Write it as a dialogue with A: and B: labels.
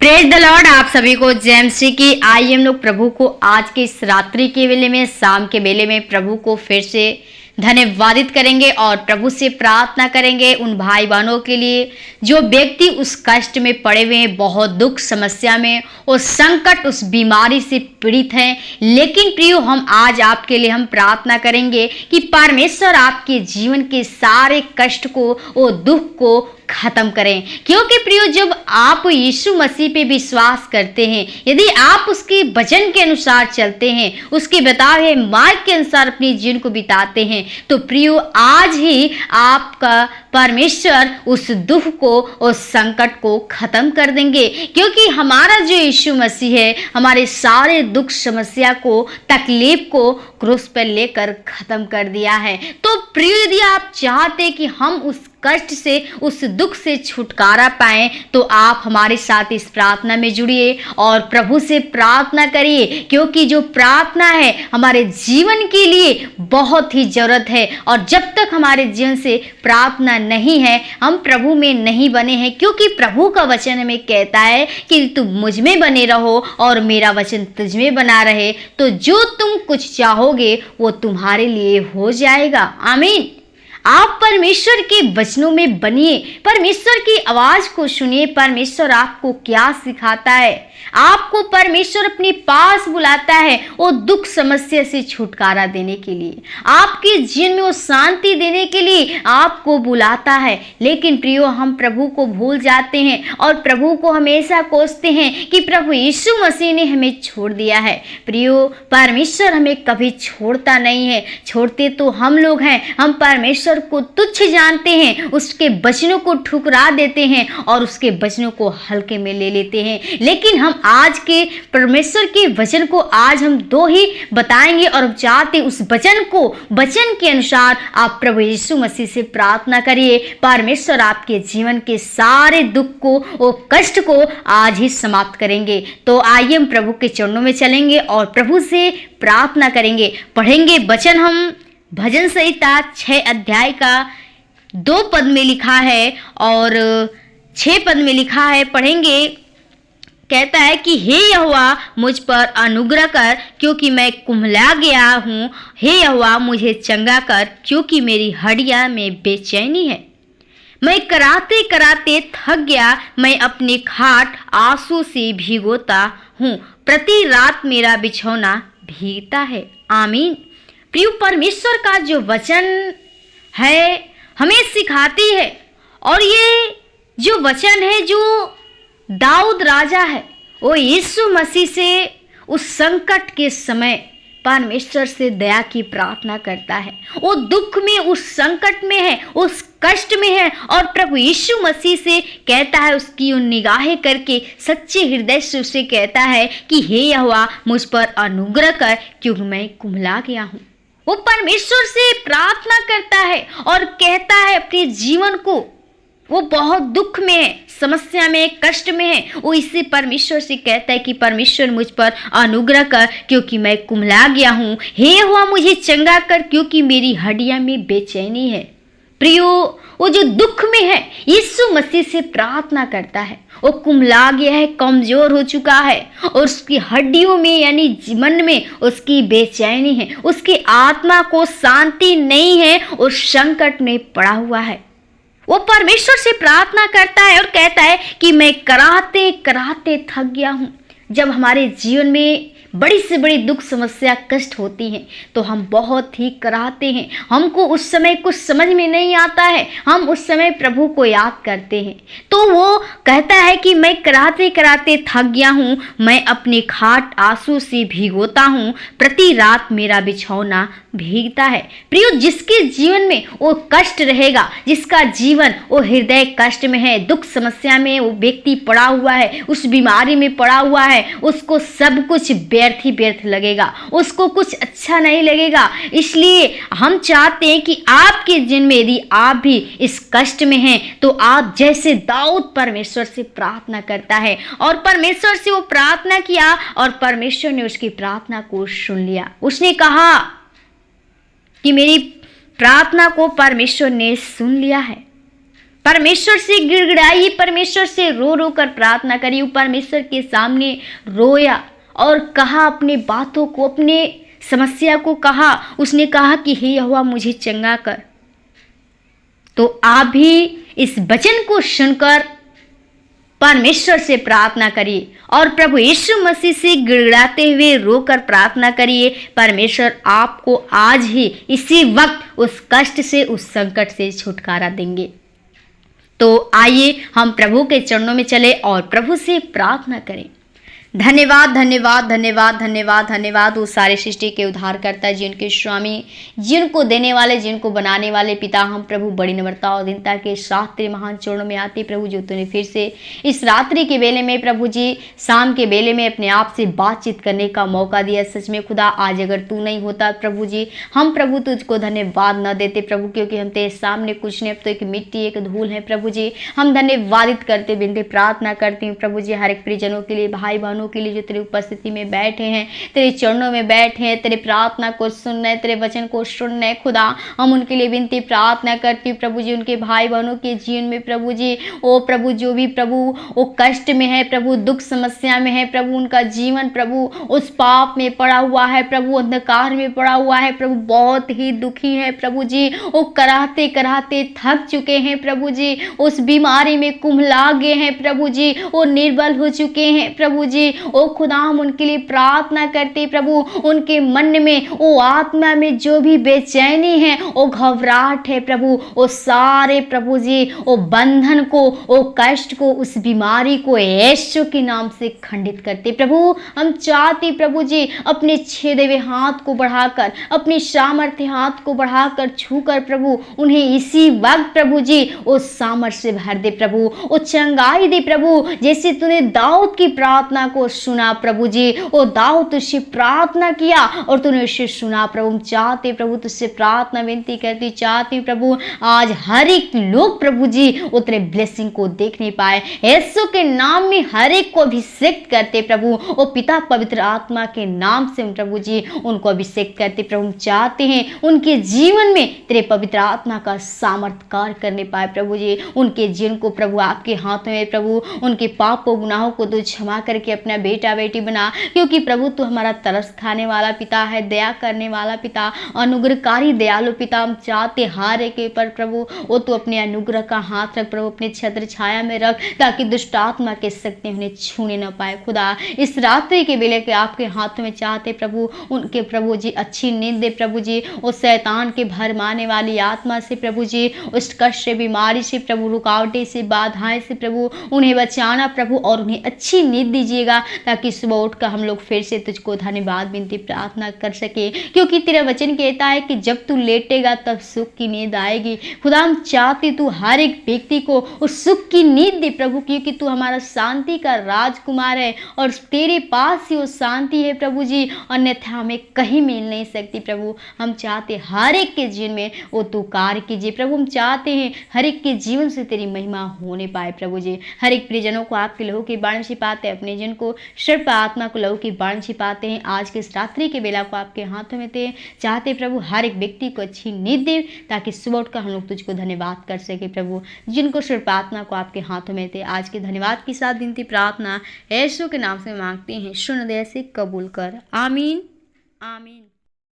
A: Praise the Lord. आप सभी को जय मसीह की। आइए हम लोग प्रभु को आज के इस रात्रि के वेले में, शाम के वेले में प्रभु को फिर से धन्यवादित करेंगे और प्रभु से प्रार्थना करेंगे उन भाई बहनों के लिए जो व्यक्ति उस कष्ट में पड़े हुए हैं, बहुत दुख समस्या में, उस संकट, उस बीमारी से पीड़ित हैं। लेकिन प्रियो, हम आज आपके लिए हम प्रार्थना करेंगे कि परमेश्वर आपके जीवन के सारे कष्ट को, वो दुख को खत्म करें। क्योंकि प्रियो, जब आप यीशु मसीह पे विश्वास करते हैं, यदि आप उसके वचन के अनुसार चलते हैं, उसके बताए हुए मार्ग के अनुसार अपने जीवन को बिताते हैं, तो प्रियो आज ही आपका परमेश्वर उस दुख को, उस संकट को खत्म कर देंगे। क्योंकि हमारा जो यीशु मसीह है, हमारे सारे दुख समस्या को, तकलीफ को क्रूस पर लेकर खत्म कर दिया है। तो प्रियो, यदि आप चाहते कि हम उस कष्ट से, उस दुख से छुटकारा पाएं, तो आप हमारे साथ इस प्रार्थना में जुड़िए और प्रभु से प्रार्थना करिए। क्योंकि जो प्रार्थना है हमारे जीवन के लिए बहुत ही जरूरत है, और जब तक हमारे जीवन से प्रार्थना नहीं है, हम प्रभु में नहीं बने हैं। क्योंकि प्रभु का वचन हमें कहता है कि तुम मुझ में बने रहो और मेरा वचन तुझ में बना रहे, तो जो तुम कुछ चाहोगे वो तुम्हारे लिए हो जाएगा। आमीन। आप परमेश्वर के वचनों में बनिए, परमेश्वर की आवाज को सुनिए। परमेश्वर आपको क्या सिखाता है? आपको परमेश्वर अपने पास बुलाता है वो दुख समस्या से छुटकारा देने के लिए, आपके जीवन में वो शांति देने के लिए आपको बुलाता है। लेकिन प्रियो, हम प्रभु को भूल जाते हैं और प्रभु को हमेशा कोसते हैं कि प्रभु यीशु मसीह ने हमें छोड़ दिया है। प्रियो, परमेश्वर हमें कभी छोड़ता नहीं है। छोड़ते तो हम लोग हैं। हम परमेश्वर को तुच्छ जानते हैं, उसके वचनों को ठुकरा देते हैं और उसके वचनों को हल्के में ले लेते हैं। लेकिन हम आज के परमेश्वर के वचन को आज हम दो ही बताएंगे, और हम चाहते उस वचन को, वचन के अनुसार आप प्रभु यीशु मसीह से प्रार्थना करिए। परमेश्वर आपके जीवन के सारे दुख को, वो कष्ट को आज ही समाप्त करेंगे। तो आइए हम प्रभु के चरणों में चलेंगे और प्रभु से प्रार्थना करेंगे। पढ़ेंगे वचन। हम भजन संहिता 6 अध्याय का 2 पद में लिखा है और 6 पद में लिखा है। पढ़ेंगे। कहता है कि हे यहोवा, मुझ पर अनुग्रह कर, क्योंकि मैं कुम्हला गया हूँ। हे यहोवा, मुझे चंगा कर, क्योंकि मेरी हड्डियाँ में बेचैनी है। मैं कराते कराते थक गया, मैं अपनी खाट आंसू से भिगोता हूँ। प्रति रात मेरा बिछौना भीगता है। आमीन। प्रिय, परमेश्वर का जो वचन है हमें सिखाती है, और ये जो वचन है, जो दाऊद राजा है, वो यीशु मसीह से उस संकट के समय परमेश्वर से दया की प्रार्थना करता है। वो दुख में, उस संकट में है, उस कष्ट में है, और प्रभु यीशु मसीह से कहता है, उसकी उन निगाहें करके सच्चे हृदय से उसे कहता है कि हे यहोवा, मुझ पर अनुग्रह कर, क्योंकि मैं कुम्हला गया हूँ। वो परमेश्वर से प्रार्थना करता है और कहता है अपने जीवन को, वो बहुत दुख में है, समस्या में, कष्ट में है, वो इससे परमेश्वर से कहता है कि परमेश्वर मुझ पर अनुग्रह कर, क्योंकि मैं कुम्हला गया हूँ। हे यहोवा, मुझे चंगा कर, क्योंकि मेरी हड्डियाँ में बेचैनी है। प्रियो, वो जो दुख में है यीशु मसीह से प्रार्थना करता है। वो कुम्हला गया है, कमजोर हो चुका है, और उसकी हड्डियों में यानी मन में उसकी बेचैनी है, उसकी आत्मा को शांति नहीं है, उस संकट में पड़ा हुआ है। वो परमेश्वर से प्रार्थना करता है और कहता है कि मैं कराते कराते थक गया हूँ। जब हमारे जीवन में बड़ी से बड़ी दुख समस्या कष्ट होती हैं, तो हम बहुत ही कराहते हैं। हमको उस समय कुछ समझ में नहीं आता है, हम उस समय प्रभु को याद करते हैं। तो वो कहता है कि मैं कराते कराते थक गया हूँ, मैं अपनी खाट आंसू से भिगोता हूँ, प्रति रात मेरा बिछौना भीगता है। प्रियो, जिसके जीवन में वो कष्ट रहेगा, जिसका जीवन वो हृदय कष्ट में है, दुख समस्या में वो व्यक्ति पड़ा हुआ है, उस बीमारी में पड़ा हुआ है, उसको सब कुछ व्यर्थ ही व्यर्थ लगेगा, उसको कुछ अच्छा नहीं लगेगा। इसलिए हम चाहते हैं कि आपके जीवन में यदि आप भी इस कष्ट में हैं, तो आप जैसे दाऊद परमेश्वर से प्रार्थना करता है, और परमेश्वर से वो प्रार्थना किया और परमेश्वर ने उसकी प्रार्थना को सुन लिया। उसने कहा कि मेरी प्रार्थना को परमेश्वर ने सुन लिया है। परमेश्वर से गिड़गिड़ाई, परमेश्वर से रो रो कर प्रार्थना करी। परमेश्वर के सामने रोया और कहा अपने बातों को, अपने समस्या को कहा। उसने कहा कि हे यहोवा मुझे चंगा कर। तो आप भी इस वचन को सुनकर परमेश्वर से प्रार्थना करिए और प्रभु यीशु मसीह से गिड़गिड़ाते हुए रोकर प्रार्थना करिए। परमेश्वर आपको आज ही इसी वक्त उस कष्ट से, उस संकट से छुटकारा देंगे। तो आइए हम प्रभु के चरणों में चले और प्रभु से प्रार्थना करें। धन्यवाद धन्यवाद धन्यवाद धन्यवाद धन्यवाद वो सारे सृष्टि के उद्धारकर्ता, जिनके स्वामी, जिनको देने वाले, जिनको बनाने वाले पिता, हम प्रभु बड़ी नम्रता और दीनता के साथ तेरे महान चरणों में आते प्रभु, जो तूने फिर से इस रात्रि के बेले में प्रभु जी, शाम के बेले में अपने आप से बातचीत करने का मौका दिया। सच में खुदा, आज अगर तू नहीं होता प्रभु जी, हम प्रभु तुझको धन्यवाद न देते प्रभु, क्योंकि हम तेरे सामने कुछ नहीं, अब तो एक मिट्टी, एक धूल है प्रभु जी। हम धन्यवादित करते, बिनती प्रार्थना करती हूँ प्रभु जी, हर एक परिजनों के लिए, भाई बहनों के लिए जो तेरी उपस्थिति में बैठे हैं, तेरे चरणों में बैठे हैं, तेरे प्रार्थना को सुन रहे, तेरे वचन को सुन रहे खुदा, हम उनके लिए विनती प्रार्थना करती हूँ प्रभु जी। उनके भाई बहनों के जीवन में प्रभु जी, ओ प्रभु जो भी प्रभु वो कष्ट में है प्रभु, दुख समस्या में है प्रभु, उनका जीवन प्रभु उस पाप में पड़ा हुआ है प्रभु, अंधकार में पड़ा हुआ है प्रभु, बहुत ही दुखी है प्रभु जी। वो कराहते कराहते थक चुके हैं प्रभु जी, उस बीमारी में कुम्हला गए हैं प्रभु जी, वो निर्बल हो चुके हैं प्रभु जी। ओ खुदा, हम उनके लिए प्रार्थना करते प्रभु, उनके मन में, वो आत्मा में जो भी बेचैनी है, वो घबराहट है प्रभु, वो सारे प्रभु जी, वो बंधन को, वो कष्ट को, उस बीमारी को यीशु के नाम से खंडित करते प्रभु। हम चाहते प्रभु जी, अपने छेदे हुए हाथ को बढ़ाकर, अपने सामर्थ्य हाथ को बढ़ाकर छूकर प्रभु, उन्हें इसी वक्त प्रभु जी वो सामर्थ्य से भर दे प्रभु, वो चंगाई दे प्रभु। जैसे तूने दाऊद की प्रार्थना को सुना प्रभु जी, वो दाऊद तुझसे प्रार्थना किया और तूने उससे सुना प्रभु। हम चाहते प्रभु, तुझसे प्रार्थना विनती करती चाहती प्रभु, आज हर एक लोग प्रभु जी वो तेरे ब्लेसिंग को देख नहीं पाए, यीशु के नाम में हर एक को अभिषेक करते प्रभु, वो पिता पवित्र आत्मा के नाम से प्रभु जी उनको अभिषेक करते प्रभु। हम चाहते हैं उनके जीवन में तेरे पवित्र आत्मा का सामर्थ्य कार्य करने पाए प्रभु जी। उनके जीवन को प्रभु आपके हाथों में प्रभु, उनके पापों गुनाहों को तो क्षमा करके अपना बेटा बेटी बना, क्योंकि प्रभु तू हमारा तरस खाने वाला पिता है, दया करने वाला पिता, अनुग्रहकारी दयालु पिता। हम चाहते हर एक पर प्रभु वो तू अपने अनुग्रह का हाथ रख प्रभु, अपने छत्र छाया में रख, ताकि दुष्ट आत्मा के शक्ति उन्हें छूने न पाए खुदा। इस रात्रि के बेले के आपके हाथों में चाहते प्रभु, उनके प्रभु जी अच्छी नींद दे प्रभु जी, उस शैतान के भरमाने वाली आत्मा से प्रभु जी, उस कष्ट से, बीमारी से प्रभु, रुकावटें से, बाधाएं से प्रभु उन्हें बचाना प्रभु, और उन्हें अच्छी नींद दीजिएगा, ताकि सुबह उठकर हम लोग फिर से तुझको धन्यवाद विनती प्रार्थना कर सके, क्योंकि तेरा वचन कहता है कि जब तू लेटेगा तब सुख की नींद आएगी खुदा। हम चाहते तू हर एक व्यक्ति को उस सुख की नींद दे प्रभु, क्योंकि तू हमारा शांति का राजकुमार है और तेरे पास ही वो शांति है प्रभु जी, अन्यथा हमें कहीं मिल नहीं सकती प्रभु। हम चाहते हर एक के जीवन में वो तू कार्य कीजिए प्रभु। हम चाहते हैं हर एक के जीवन से तेरी महिमा होने पाए प्रभु जी। हर एक प्रियजनों को आपके लहू की बाण छिपाते हैं, अपने जन को सर्प आत्मा को लहू की बाण छिपाते हैं। आज के इस रात्रि के बेला को आपके हाथों में थे, चाहते प्रभु हर एक व्यक्ति को अच्छी नींद दे, ताकि सुबह उठकर हम लोग तुझको धन्यवाद कर सके प्रभु। जिनको सर्प आत्मा को आपके हाथों में थे, आज के धन्यवाद के साथ विनती प्रार्थना यीशु के नाम से मांगते हैं, सुन दया से कबूल कर, आमीन आमीन।